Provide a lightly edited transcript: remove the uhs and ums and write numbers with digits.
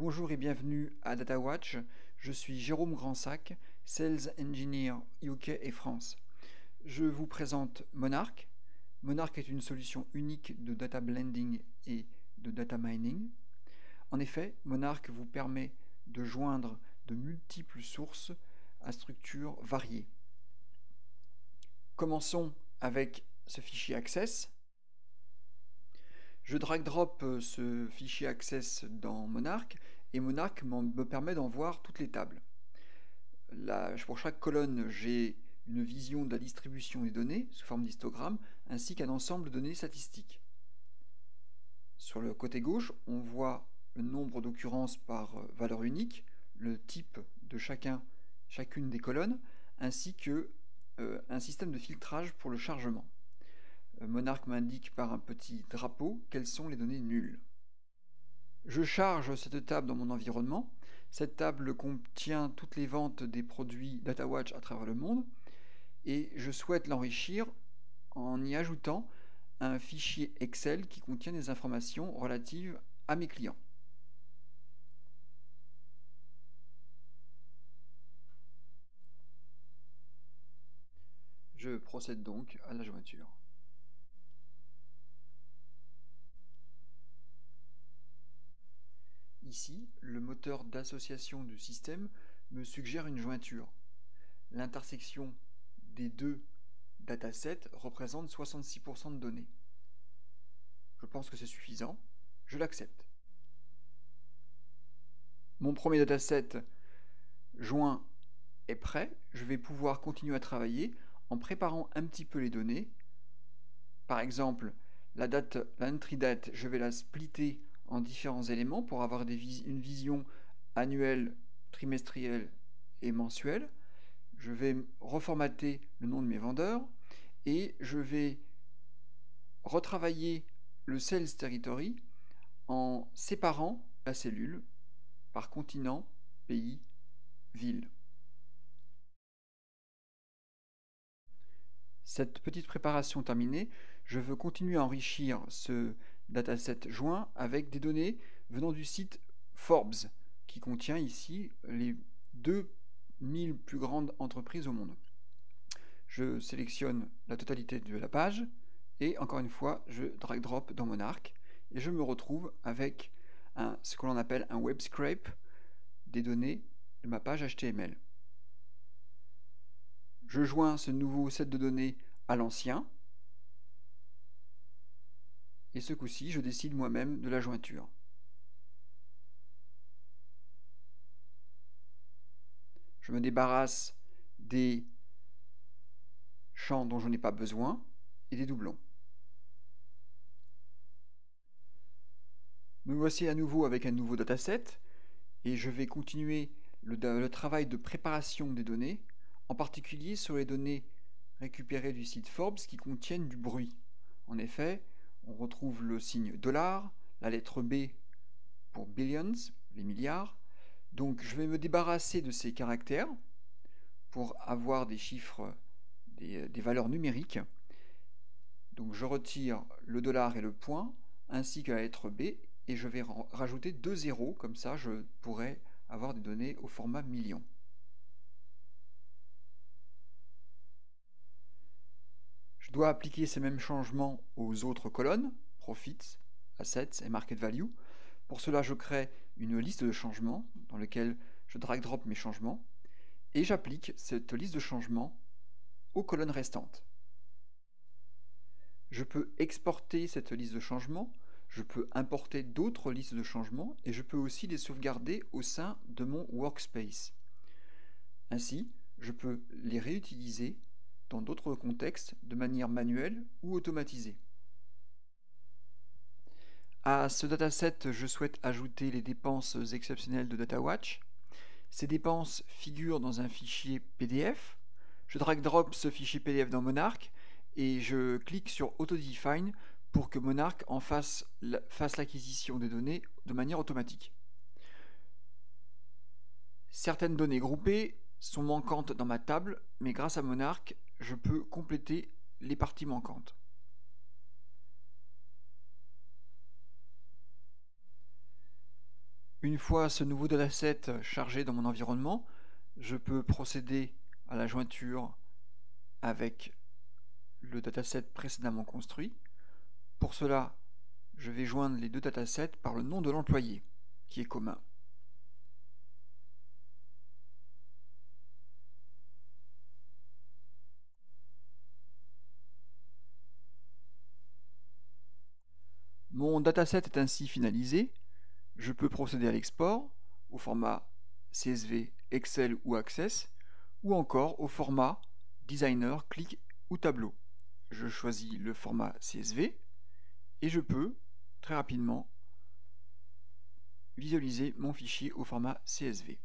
Bonjour et bienvenue à DataWatch. Je suis Jérôme Grandsac, Sales Engineer UK et France. Je vous présente Monarch. Monarch est une solution unique de data blending et de data mining. En effet, Monarch vous permet de joindre de multiples sources à structures variées. Commençons avec ce fichier Access. Je drag-drop ce fichier Access dans Monarch et Monarch me permet d'en voir toutes les tables. Pour chaque colonne, j'ai une vision de la distribution des données sous forme d'histogramme ainsi qu'un ensemble de données statistiques. Sur le côté gauche, on voit le nombre d'occurrences par valeur unique, le type de chacune des colonnes ainsi que un système de filtrage pour le chargement. Monarch m'indique par un petit drapeau quelles sont les données nulles. Je charge cette table dans mon environnement. Cette table contient toutes les ventes des produits DataWatch à travers le monde et je souhaite l'enrichir en y ajoutant un fichier Excel qui contient des informations relatives à mes clients. Je procède donc à la jointure. Ici, le moteur d'association du système me suggère une jointure. L'intersection des deux datasets représente 66% de données. Je pense que c'est suffisant, je l'accepte. Mon premier dataset joint est prêt, je vais pouvoir continuer à travailler en préparant un petit peu les données. Par exemple, la entry date, je vais la splitter en différents éléments pour avoir une vision annuelle, trimestrielle et mensuelle. Je vais reformater le nom de mes vendeurs et je vais retravailler le Sales Territory en séparant la cellule par continent, pays, ville. Cette petite préparation terminée, je veux continuer à enrichir ce dataset joint avec des données venant du site Forbes, qui contient ici les 2000 plus grandes entreprises au monde. Je sélectionne la totalité de la page et encore une fois, je drag-drop dans Monarch et je me retrouve avec ce que l'on appelle un web scrape des données de ma page HTML. Je joins ce nouveau set de données à l'ancien et ce coup-ci, je décide moi-même de la jointure. Je me débarrasse des champs dont je n'ai pas besoin et des doublons. Me voici à nouveau avec un nouveau dataset et je vais continuer le travail de préparation des données, en particulier sur les données récupérées du site Forbes qui contiennent du bruit. En effet, on retrouve le signe $, la lettre B pour billions, les milliards. Donc je vais me débarrasser de ces caractères pour avoir des chiffres, des valeurs numériques. Donc je retire le $ et le point, ainsi que la lettre B, et je vais rajouter 2 zéros, comme ça je pourrai avoir des données au format million. Je dois appliquer ces mêmes changements aux autres colonnes, Profits, Assets et Market Value. Pour cela, je crée une liste de changements dans laquelle je drag-drop mes changements et j'applique cette liste de changements aux colonnes restantes. Je peux exporter cette liste de changements, je peux importer d'autres listes de changements et je peux aussi les sauvegarder au sein de mon workspace. Ainsi, je peux les réutiliser dans d'autres contextes de manière manuelle ou automatisée. À ce dataset, je souhaite ajouter les dépenses exceptionnelles de DataWatch. Ces dépenses figurent dans un fichier PDF. Je drag-drop ce fichier PDF dans Monarch et je clique sur Auto-Define pour que Monarch en fasse l'acquisition des données de manière automatique. Certaines données groupées sont manquantes dans ma table, mais grâce à Monarch, je peux compléter les parties manquantes. Une fois ce nouveau dataset chargé dans mon environnement, je peux procéder à la jointure avec le dataset précédemment construit. Pour cela, je vais joindre les deux datasets par le nom de l'employé, qui est commun. Mon dataset est ainsi finalisé. Je peux procéder à l'export au format CSV, Excel ou Access, ou encore au format Designer, Click ou Tableau. Je choisis le format CSV et je peux très rapidement visualiser mon fichier au format CSV.